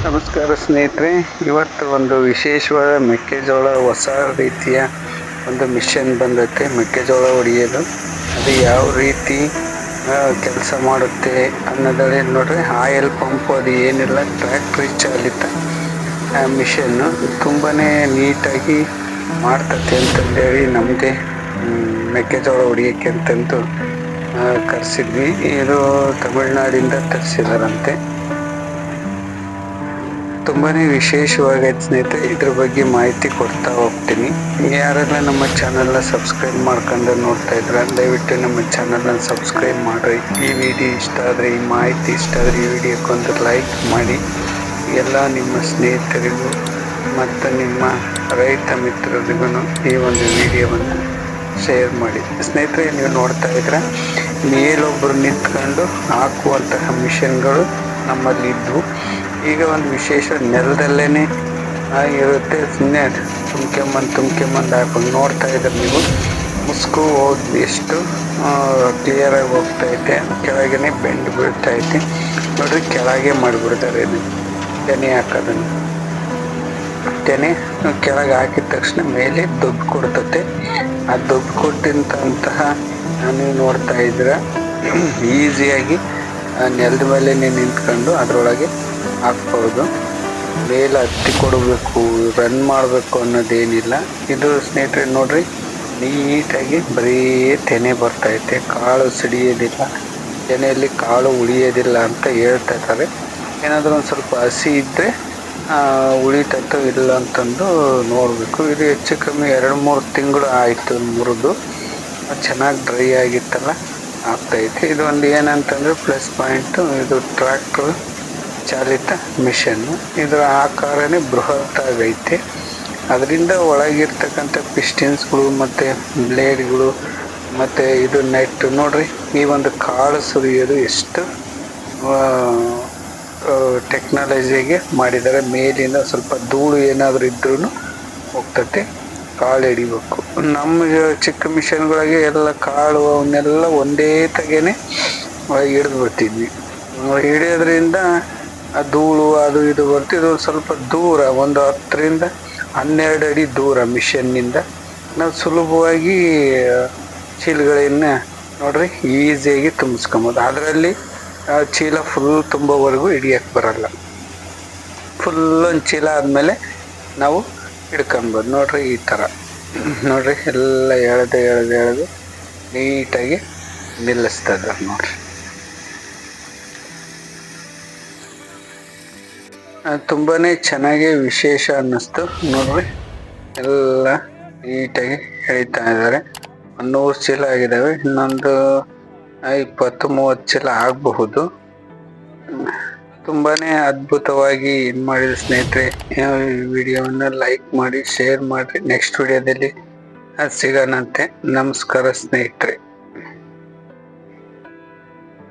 ನಮಸ್ಕಾರ ಸ್ನೇಹಿತರೆ, ಇವತ್ತು ಒಂದು ವಿಶೇಷವಾದ ಮೆಕ್ಕೆಜೋಳ ಹೊಸ ರೀತಿಯ ಒಂದು ಮಿಷನ್ ಬಂದೈತೆ. ಮೆಕ್ಕೆಜೋಳ ಹೊಡೆಯೋದು ಅದು ಯಾವ ರೀತಿ ಕೆಲಸ ಮಾಡುತ್ತೆ ಅನ್ನೋದರಲ್ಲಿ ನೋಡ್ರಿ. ಆಯಿಲ್ ಪಂಪ್ ಅದು ಏನಿಲ್ಲ, ಟ್ರ್ಯಾಕ್ಟ್ರಿ ಚಾಲಿತ ಮಿಷನ್ನು ತುಂಬಾನೇ ನೀಟಾಗಿ ಮಾಡ್ತತೆ ಅಂತಂದೇಳಿ ನಮಗೆ ಮೆಕ್ಕೆಜೋಳ ಹೊಡಿಯೋಕ್ಕೆ ಅಂತಂದು ಕರೆಸಿದ್ವಿ. ಇದು ತಮಿಳ್ನಾಡಿಂದ ತರಿಸಿದಾರಂತೆ. ತುಂಬಾನೇ ವಿಶೇಷವಾಗೈತೆ ಸ್ನೇಹಿತರೆ. ಇದ್ರ ಬಗ್ಗೆ ಮಾಹಿತಿ ಕೊಡ್ತಾ ಹೋಗ್ತೀನಿ. ಯಾರೆಲ್ಲ ನಮ್ಮ ಚಾನಲ್ನ ಸಬ್ಸ್ಕ್ರೈಬ್ ಮಾಡ್ಕೊಂಡು ನೋಡ್ತಾ ಇದ್ರ, ದಯವಿಟ್ಟು ನಮ್ಮ ಚಾನಲ್ನ ಸಬ್ಸ್ಕ್ರೈಬ್ ಮಾಡ್ರಿ. ಈ ವಿಡಿಯೋ ಇಷ್ಟ ಆದರೆ, ಈ ಮಾಹಿತಿ ಇಷ್ಟ ಆದರೆ ಈ ವಿಡಿಯೋಕ್ಕೊಂದು ಲೈಕ್ ಮಾಡಿ. ಎಲ್ಲ ನಿಮ್ಮ ಸ್ನೇಹಿತರಿಗೂ ಮತ್ತು ನಿಮ್ಮ ರೈತ ಮಿತ್ರರಿಗೂ ಈ ಒಂದು ವಿಡಿಯೋವನ್ನು ಶೇರ್ ಮಾಡಿ. ಸ್ನೇಹಿತರೆ, ನೀವು ನೋಡ್ತಾ ಇದ್ರ ಮೇಲೊಬ್ಬರು ನಿಂತ್ಕೊಂಡು ಹಾಕುವಂತಹ ಮಿಷನ್ಗಳು ನಮ್ಮಲ್ಲಿ ಇದ್ವು. ಈಗ ಒಂದು ವಿಶೇಷ ನೆಲದಲ್ಲೇನೆ ಇರುತ್ತೆ. ಸುಮ್ಮನೆ ತುಂಬ್ಕೊಂಬಂದು ಹಾಕೊಂಡು ನೋಡ್ತಾ ಇದ್ರೆ ನೀವು ಮುಸ್ಕು ಹೋಗಿ ಎಷ್ಟು ಕ್ಲಿಯರಾಗಿ ಹೋಗ್ತಾ ಐತೆ. ಕೆಳಗೇನೆ ಬೆಂಡ್ ಬೀಳ್ತಾ ಐತೆ ನೋಡ್ರಿ. ಕೆಳಗೆ ಮಾಡಿಬಿಡ್ತಾರೆ ಇದು ತೆನೆ ಹಾಕೋದನ್ನು. ತೆನೆ ಕೆಳಗೆ ಹಾಕಿದ ತಕ್ಷಣ ಮೇಲೆ ದೊಡ್ಡು ಕೊಡ್ತತೆ. ಆ ದೊಡ್ಡು ಕೊಟ್ಟಂತಹ ನೀವು ನೋಡ್ತಾ ಇದ್ರ ಈಸಿಯಾಗಿ ನೆಲದ ಮೇಲೆ ನಿಂತ್ಕೊಂಡು ಅದರೊಳಗೆ ಹಾಕ್ಬೋದು. ಮೇಲೆ ಹತ್ತಿ ಕೊಡಬೇಕು, ರನ್ ಮಾಡಬೇಕು ಅನ್ನೋದೇನಿಲ್ಲ. ಇದು ಸ್ನೇಹಿತರೆ ನೋಡ್ರಿ, ನೀಟಾಗಿ ಬರೀ ತೆನೆ ಬರ್ತೈತೆ, ಕಾಳು ಸಿಡಿಯೋದಿಲ್ಲ, ತೆನೆಯಲ್ಲಿ ಕಾಳು ಉಳಿಯೋದಿಲ್ಲ ಅಂತ ಹೇಳ್ತಾ ಇದ್ದಾರೆ. ಏನಾದರೂ ಒಂದು ಸ್ವಲ್ಪ ಹಸಿ ಇದ್ದರೆ ಉಳಿತೈತೋ ಇಲ್ಲ ಅಂತಂದು ನೋಡಬೇಕು. ಇದು ಹೆಚ್ಚು ಕಮ್ಮಿ 2-3 ತಿಂಗಳು ಆಯಿತು ಮುರಿದು. ಚೆನ್ನಾಗಿ ಡ್ರೈ ಆಗಿತ್ತಲ್ಲ, ಆಗ್ತೈತೆ. ಇದು ಒಂದು ಏನಂತಂದರೆ ಪ್ಲಸ್ ಪಾಯಿಂಟು, ಇದು ಟ್ರ್ಯಾಕ್ಟರ್ ಚಾಲಿತ ಮಿಷನ್ನು. ಇದರ ಆಕಾರನೇ ಬೃಹತ್ತಾಗೈತೆ. ಅದರಿಂದ ಒಳಗಿರ್ತಕ್ಕಂಥ ಪಿಸ್ಟಿನ್ಸ್ಗಳು ಮತ್ತು ಬ್ಲೇಡ್ಗಳು ಮತ್ತು ಇದು ನೆಟ್ ನೋಡ್ರಿ. ಈ ಒಂದು ಕಾಳು ಸುರಿಯೋದು ಎಷ್ಟು ಟೆಕ್ನಾಲಜಿಗೆ ಮಾಡಿದ್ದಾರೆ. ಮೇಲಿಂದ ಸ್ವಲ್ಪ ಧೂಳು ಏನಾದರೂ ಇದ್ರೂ ಹೋಗ್ತತೆ, ಕಾಳು ಹಿಡಿಬೇಕು. ನಮ್ಮ ಚಿಕ್ಕ ಮಿಷನ್ಗಳಿಗೆ ಎಲ್ಲ ಕಾಳು ಅವನ್ನೆಲ್ಲ ಒಂದೇ ತೆಗೆನೆ ಹಿಡಿದು ಬಿಡ್ತಿದ್ವಿ. ಹಿಡಿಯೋದ್ರಿಂದ ಆ ಧೂಳು ಅದು ಇದು ಬರ್ತಿದ್ದು ಸ್ವಲ್ಪ ದೂರ, ಒಂದು 10-12 ಅಡಿ ದೂರ ಮಿಷನ್ನಿಂದ ನಾವು ಸುಲಭವಾಗಿ ಚೀಲಗಳನ್ನ ನೋಡ್ರಿ ಈಸಿಯಾಗಿ ತುಂಬಿಸ್ಕೊಬೋದು. ಅದರಲ್ಲಿ ಚೀಲ ಫುಲ್ ತುಂಬೋವರೆಗೂ ಹಿಡಿಯಕ್ಕೆ ಬರಲ್ಲ. ಫುಲ್ ಒಂದು ಚೀಲ ಆದಮೇಲೆ ನಾವು ಹಿಡ್ಕೊಬೋದು. ನೋಡ್ರಿ ಈ ಥರ ನೋಡ್ರಿ, ಎಲ್ಲ ಎಳೆದು ನೀಟಾಗಿ ನಿಲ್ಲಿಸ್ತದ ನೋಡ್ರಿ. ತುಂಬಾ ಚೆನ್ನಾಗಿ ವಿಶೇಷ ಅನ್ನಿಸ್ತು ನೋಡ್ರಿ. ಎಲ್ಲ ನೀಟಾಗಿ ಎಳಿತಾ ಇದ್ದಾರೆ. 100 ಚೀಲ ಆಗಿದ್ದಾವೆ. ಇನ್ನೊಂದು 20-30 ಚೀಲ ಆಗಬಹುದು. ತುಂಬಾ ಅದ್ಭುತವಾಗಿ ಇದು ಮಾಡಿದ ಸ್ನೇಹಿತರೆ. ಈ ವಿಡಿಯೋವನ್ನು ಲೈಕ್ ಮಾಡಿ, ಶೇರ್ ಮಾಡಿರಿ. ನೆಕ್ಸ್ಟ್ ವಿಡಿಯೋದಲ್ಲಿ ಸಿಗೋಣಂತೆ. ನಮಸ್ಕಾರ ಸ್ನೇಹಿತರೆ.